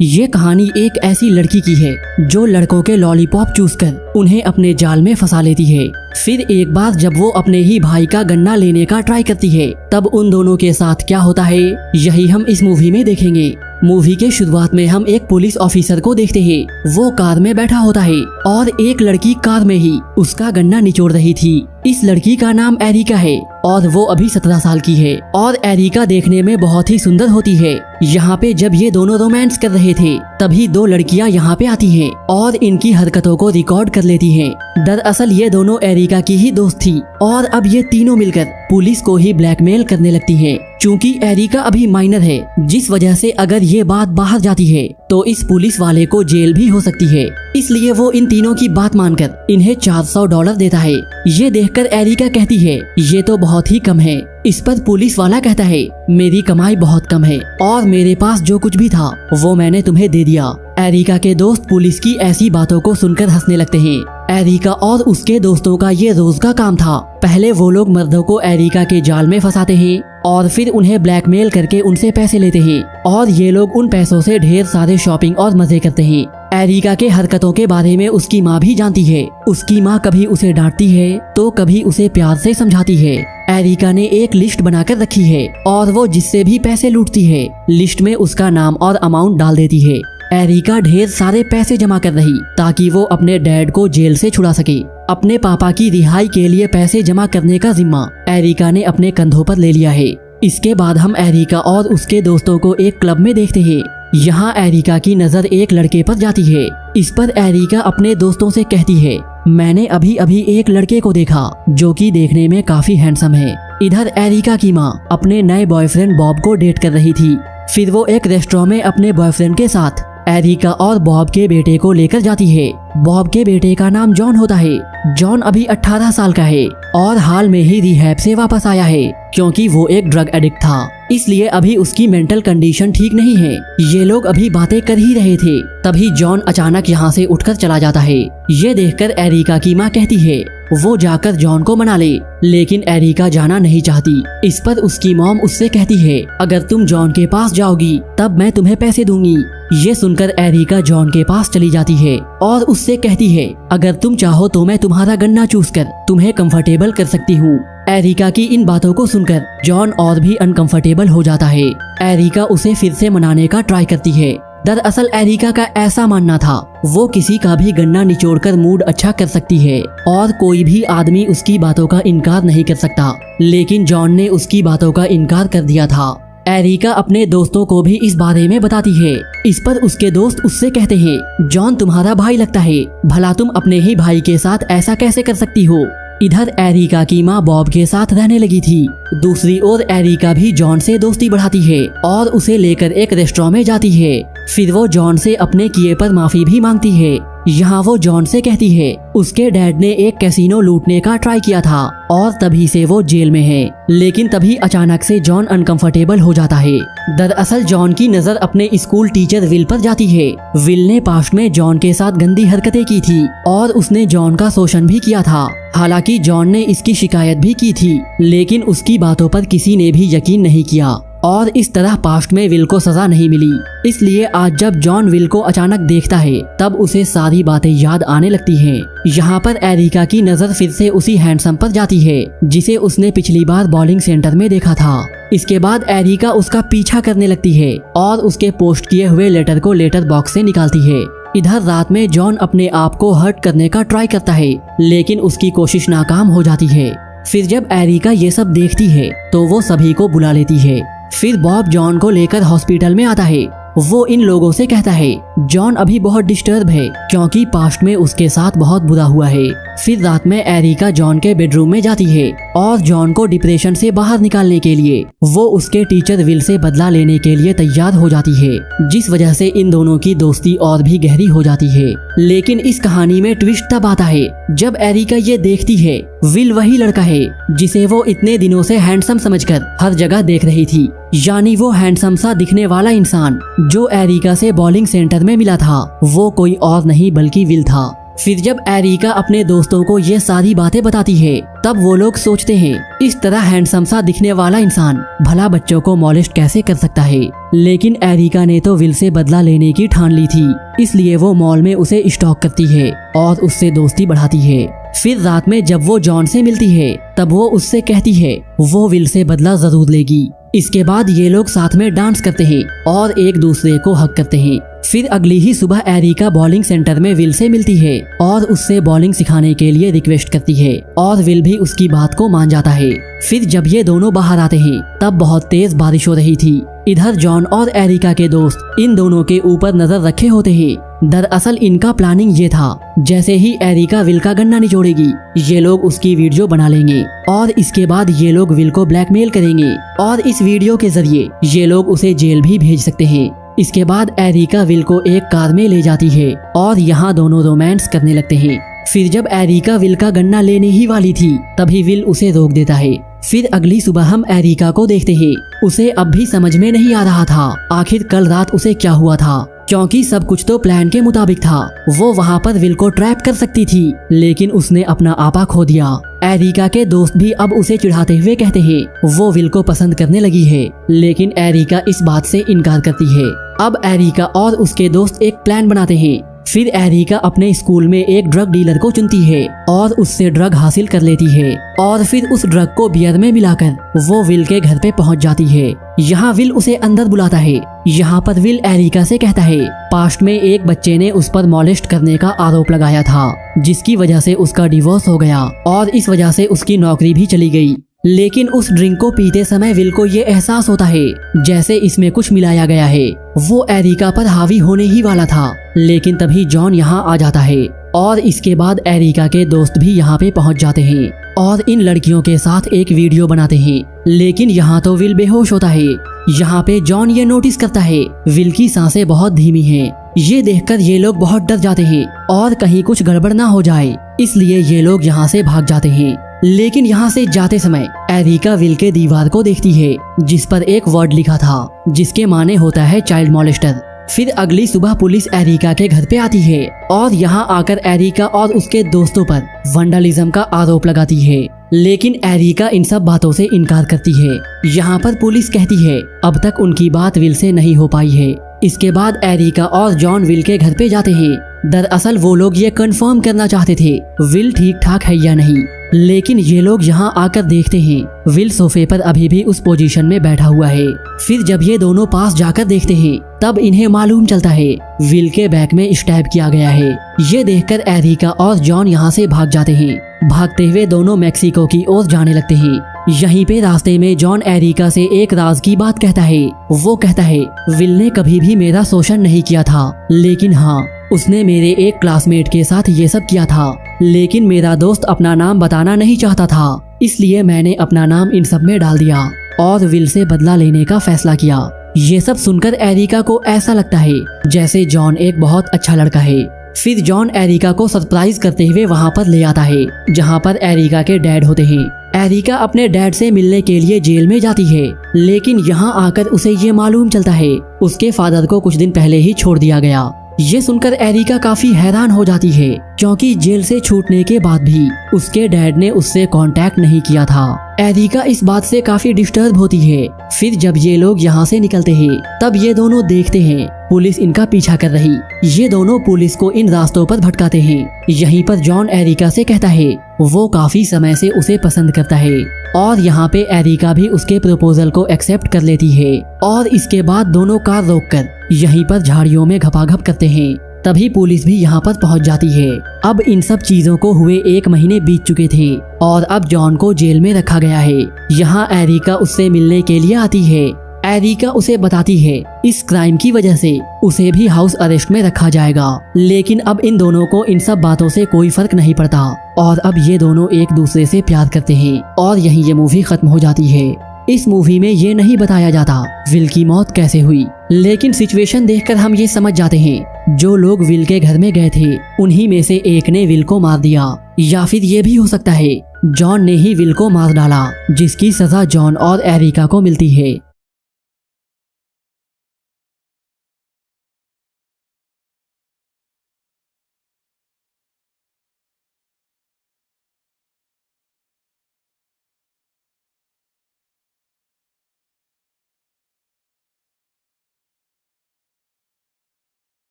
ये कहानी एक ऐसी लड़की की है जो लड़कों के लॉलीपॉप चूस कर उन्हें अपने जाल में फंसा लेती है। फिर एक बार जब वो अपने ही भाई का गन्ना लेने का ट्राई करती है तब उन दोनों के साथ क्या होता है यही हम इस मूवी में देखेंगे। मूवी के शुरुआत में हम एक पुलिस ऑफिसर को देखते हैं। वो कार में बैठा होता है और एक लड़की कार में ही उसका गन्ना निचोड़ रही थी। इस लड़की का नाम एरिका है और वो अभी 17 साल की है और एरिका देखने में बहुत ही सुंदर होती है। यहाँ पे जब ये दोनों रोमांस कर रहे थे तभी दो लड़कियाँ यहाँ पे आती हैं और इनकी हरकतों को रिकॉर्ड कर लेती हैं। दरअसल ये दोनों एरिका की ही दोस्त थी और अब ये तीनों मिलकर पुलिस को ही ब्लैकमेल करने लगती हैं। चूँकि एरिका अभी माइनर है जिस वजह से अगर ये बात बाहर जाती है तो इस पुलिस वाले को जेल भी हो सकती है, इसलिए वो इन तीनों की बात मानकर इन्हें $400 देता है। ये देखकर एरिका कहती है ये तो बहुत ही कम है। इस पर पुलिस वाला कहता है मेरी कमाई बहुत कम है और मेरे पास जो कुछ भी था वो मैंने तुम्हें दे दिया। एरिका के दोस्त पुलिस की ऐसी बातों को सुनकर हंसने लगते हैं। एरिका और उसके दोस्तों का ये रोज का काम था। पहले वो लोग मर्दों को एरिका के जाल में फंसाते हैं और फिर उन्हें ब्लैकमेल करके उनसे पैसे लेते हैं और ये लोग उन पैसों से ढेर सारे शॉपिंग और मजे करते हैं। एरिका के हरकतों के बारे में उसकी माँ भी जानती है। उसकी माँ कभी उसे डांटती है तो कभी उसे प्यार से समझाती है। एरिका ने एक लिस्ट बनाकर रखी है और वो जिससे भी पैसे लूटती है लिस्ट में उसका नाम और अमाउंट डाल देती है। एरिका ढेर सारे पैसे जमा कर रही ताकि वो अपने डैड को जेल से छुड़ा सके। अपने पापा की रिहाई के लिए पैसे जमा करने का जिम्मा एरिका ने अपने कंधों पर ले लिया है। इसके बाद हम एरिका और उसके दोस्तों को एक क्लब में देखते हैं। यहाँ एरिका की नजर एक लड़के पर जाती है। इस पर एरिका अपने दोस्तों से कहती है मैंने अभी अभी एक लड़के को देखा जो कि देखने में काफी हैंडसम है। इधर एरिका की माँ अपने नए बॉयफ्रेंड बॉब को डेट कर रही थी। फिर वो एक रेस्टोरेंट में अपने बॉयफ्रेंड के साथ एरिका और बॉब के बेटे को लेकर जाती है। बॉब के बेटे का नाम जॉन होता है। जॉन अभी 18 साल का है और हाल में ही रिहैब से वापस आया है क्योंकि वो एक ड्रग एडिक्ट था, इसलिए अभी उसकी मेंटल कंडीशन ठीक नहीं है। ये लोग अभी बातें कर ही रहे थे तभी जॉन अचानक यहाँ से उठकर चला जाता है। ये देखकर एरिका की माँ कहती है वो जाकर जॉन को मना ले, लेकिन एरिका जाना नहीं चाहती। इस पर उसकी मॉम उससे कहती है अगर तुम जॉन के पास जाओगी तब मैं तुम्हें पैसे दूंगी। ये सुनकर एरिका जॉन के पास चली जाती है और उससे कहती है अगर तुम चाहो तो मैं तुम्हारा गन्ना चूस कर तुम्हें कंफर्टेबल कर सकती हूँ। एरिका की इन बातों को सुनकर जॉन और भी अनकंफर्टेबल हो जाता है। एरिका उसे फिर से मनाने का ट्राई करती है। दरअसल एरिका का ऐसा मानना था वो किसी का भी गन्ना निचोड़कर मूड अच्छा कर सकती है और कोई भी आदमी उसकी बातों का इनकार नहीं कर सकता, लेकिन जॉन ने उसकी बातों का इनकार कर दिया था। एरिका अपने दोस्तों को भी इस बारे में बताती है। इस पर उसके दोस्त उससे कहते हैं जॉन तुम्हारा भाई लगता है, भला तुम अपने ही भाई के साथ ऐसा कैसे कर सकती हो। इधर एरिका की माँ बॉब के साथ रहने लगी थी। दूसरी ओर एरिका भी जॉन से दोस्ती बढ़ाती है और उसे लेकर एक रेस्टोरेंट में जाती है। फिर वो जॉन से अपने किए पर माफी भी मांगती है। यहाँ वो जॉन से कहती है उसके डैड ने एक कैसीनो लूटने का ट्राई किया था और तभी से वो जेल में है, लेकिन तभी अचानक से जॉन अनकंफर्टेबल हो जाता है। दरअसल जॉन की नजर अपने स्कूल टीचर विल पर जाती है। विल ने पास्ट में जॉन के साथ गंदी हरकतें की थी और उसने जॉन का शोषण भी किया था। हालांकि जॉन ने इसकी शिकायत भी की थी, लेकिन उसकी बातों पर किसी ने भी यकीन नहीं किया और इस तरह पास्ट में विल को सजा नहीं मिली। इसलिए आज जब जॉन विल को अचानक देखता है तब उसे सारी बातें याद आने लगती हैं। यहाँ पर एरिका की नजर फिर से उसी हैंडसम पर जाती है जिसे उसने पिछली बार बॉलिंग सेंटर में देखा था। इसके बाद एरिका उसका पीछा करने लगती है और उसके पोस्ट किए हुए लेटर को लेटर बॉक्स से निकालती है। इधर रात में जॉन अपने आप को हर्ट करने का ट्राई करता है, लेकिन उसकी कोशिश नाकाम हो जाती है। फिर जब एरिका ये सब देखती है तो वो सभी को बुला लेती है। फिर बॉब जॉन को लेकर हॉस्पिटल में आता है। वो इन लोगों से कहता है जॉन अभी बहुत डिस्टर्ब है क्योंकि पास्ट में उसके साथ बहुत बुरा हुआ है। फिर रात में एरिका जॉन के बेडरूम में जाती है और जॉन को डिप्रेशन से बाहर निकालने के लिए वो उसके टीचर विल से बदला लेने के लिए तैयार हो जाती है, जिस वजह से इन दोनों की दोस्ती और भी गहरी हो जाती है। लेकिन इस कहानी में ट्विस्ट तब आता है जब एरिका ये देखती है विल वही लड़का है जिसे वो इतने दिनों से हैंडसम समझकर हर जगह देख रही थी, यानी वो हैंडसम सा दिखने वाला इंसान जो एरिका से बॉलिंग सेंटर में मिला था वो कोई और नहीं बल्कि विल था। फिर जब एरिका अपने दोस्तों को ये सारी बातें बताती है तब वो लोग सोचते हैं इस तरह हैंडसम सा दिखने वाला इंसान भला बच्चों को मॉलेस्ट कैसे कर सकता है। लेकिन एरिका ने तो विल से बदला लेने की ठान ली थी, इसलिए वो मॉल में उसे स्टॉक करती है और उससे दोस्ती बढ़ाती है। फिर रात में जब वो जॉन से मिलती है तब वो उससे कहती है वो विल से बदला जरूर लेगी। इसके बाद ये लोग साथ में डांस करते हैं और एक दूसरे को हक करते हैं। फिर अगली ही सुबह एरिका बॉलिंग सेंटर में विल से मिलती है और उससे बॉलिंग सिखाने के लिए रिक्वेस्ट करती है और विल भी उसकी बात को मान जाता है। फिर जब ये दोनों बाहर आते हैं तब बहुत तेज बारिश हो रही थी। इधर जॉन और एरिका के दोस्त इन दोनों के ऊपर नजर रखे होते हैं। दरअसल इनका प्लानिंग ये था, जैसे ही एरिका विल का गन्ना निचोड़ेगी ये लोग उसकी वीडियो बना लेंगे और इसके बाद ये लोग विल को ब्लैकमेल करेंगे और इस वीडियो के जरिए ये लोग उसे जेल भी भेज सकते हैं। इसके बाद एरिका विल को एक कार में ले जाती है और यहाँ दोनों रोमांस करने लगते हैं। फिर जब एरिका विल का गन्ना लेने ही वाली थी तभी विल उसे रोक देता है। फिर अगली सुबह हम एरिका को देखते हैं। उसे अब भी समझ में नहीं आ रहा था आखिर कल रात उसे क्या हुआ था, क्योंकि सब कुछ तो प्लान के मुताबिक था। वो वहाँ पर विल को ट्रैप कर सकती थी लेकिन उसने अपना आपा खो दिया। एरिका के दोस्त भी अब उसे चिढ़ाते हुए कहते हैं वो विल को पसंद करने लगी है, लेकिन एरिका इस बात से इनकार करती है। अब एरिका और उसके दोस्त एक प्लान बनाते हैं। फिर एरिका अपने स्कूल में एक ड्रग डीलर को चुनती है और उससे ड्रग हासिल कर लेती है और फिर उस ड्रग को बियर में मिलाकर वो विल के घर पे पहुंच जाती है। यहाँ विल उसे अंदर बुलाता है। यहाँ पर विल एरिका से कहता है पास्ट में एक बच्चे ने उस पर मॉलेस्ट करने का आरोप लगाया था, जिसकी वजह से उसका डिवोर्स हो गया और इस वजह से उसकी नौकरी भी चली गई। लेकिन उस ड्रिंक को पीते समय विल को ये एहसास होता है जैसे इसमें कुछ मिलाया गया है। वो एरिका पर हावी होने ही वाला था, लेकिन तभी जॉन यहाँ आ जाता है और इसके बाद एरिका के दोस्त भी यहाँ पे पहुँच जाते हैं और इन लड़कियों के साथ एक वीडियो बनाते हैं। लेकिन यहाँ तो विल बेहोश होता है। यहाँ पे जॉन ये नोटिस करता है विल की सांसें बहुत धीमी हैं। ये देखकर ये लोग बहुत डर जाते हैं और कहीं कुछ गड़बड़ ना हो जाए, इसलिए ये लोग यहाँ से भाग जाते हैं। लेकिन यहाँ से जाते समय एरिका विल के दीवार को देखती है जिस पर एक वर्ड लिखा था जिसके माने होता है चाइल्ड मॉलेस्टर। फिर अगली सुबह पुलिस एरिका के घर पे आती है और यहाँ आकर एरिका और उसके दोस्तों पर वंडलिज्म का आरोप लगाती है। लेकिन एरिका इन सब बातों से इनकार करती है। यहाँ पर पुलिस कहती है अब तक उनकी बात विल से नहीं हो पाई है। इसके बाद एरिका और जॉन विल के घर पे जाते हैं। दरअसल वो लोग ये कंफर्म करना चाहते थे विल ठीक ठाक है या नहीं, लेकिन ये लोग यहाँ आकर देखते हैं विल सोफे पर अभी भी उस पोजीशन में बैठा हुआ है। फिर जब ये दोनों पास जाकर देखते हैं तब इन्हें मालूम चलता है विल के बैक में स्टैब किया गया है। ये देखकर एरिका और जॉन यहाँ से भाग जाते हैं। भागते हुए दोनों मेक्सिको की ओर जाने लगते हैं। यहीं पे रास्ते में जॉन एरिका से एक राज की बात कहता है। वो कहता है विल ने कभी भी मेरा शोषण नहीं किया था, लेकिन हाँ उसने मेरे एक क्लासमेट के साथ ये सब किया था। लेकिन मेरा दोस्त अपना नाम बताना नहीं चाहता था, इसलिए मैंने अपना नाम इन सब में डाल दिया और विल से बदला लेने का फैसला किया। ये सब सुनकर एरिका को ऐसा लगता है जैसे जॉन एक बहुत अच्छा लड़का है। फिर जॉन एरिका को सरप्राइज करते हुए वहाँ पर ले आता है जहाँ पर एरिका के डैड होते हैं। एरिका अपने डैड से मिलने के लिए जेल में जाती है, लेकिन यहाँ आकर उसे ये मालूम चलता है उसके फादर को कुछ दिन पहले ही छोड़ दिया गया। ये सुनकर एरिका काफी हैरान हो जाती है क्योंकि जेल से छूटने के बाद भी उसके डैड ने उससे कांटेक्ट नहीं किया था। एरिका इस बात से काफी डिस्टर्ब होती है। फिर जब ये लोग यहाँ से निकलते हैं तब ये दोनों देखते हैं पुलिस इनका पीछा कर रही। ये दोनों पुलिस को इन रास्तों पर भटकाते हैं। यहीं पर जॉन एरिका से कहता है वो काफी समय से उसे पसंद करता है और यहाँ पे एरिका भी उसके प्रपोजल को एक्सेप्ट कर लेती है और इसके बाद दोनों कार रोककर यहीं पर झाड़ियों में घपाघप करते हैं। तभी पुलिस भी यहाँ पर पहुँच जाती है। अब इन सब चीजों को हुए 1 महीने बीत चुके थे और अब जॉन को जेल में रखा गया है। यहाँ एरिका उससे मिलने के लिए आती है। एरिका उसे बताती है इस क्राइम की वजह से उसे भी हाउस अरेस्ट में रखा जाएगा। लेकिन अब इन दोनों को इन सब बातों से कोई फर्क नहीं पड़ता और अब ये दोनों एक दूसरे से प्यार करते हैं और यहीं ये मूवी खत्म हो जाती है। इस मूवी में ये नहीं बताया जाता विल की मौत कैसे हुई, लेकिन सिचुएशन देखकर हम ये समझ जाते हैं जो लोग विल के घर में गए थे उन्हीं में से एक ने विल को मार दिया, या फिर ये भी हो सकता है जॉन ने ही विल को मार डाला, जिसकी सजा जॉन और एरिका को मिलती है।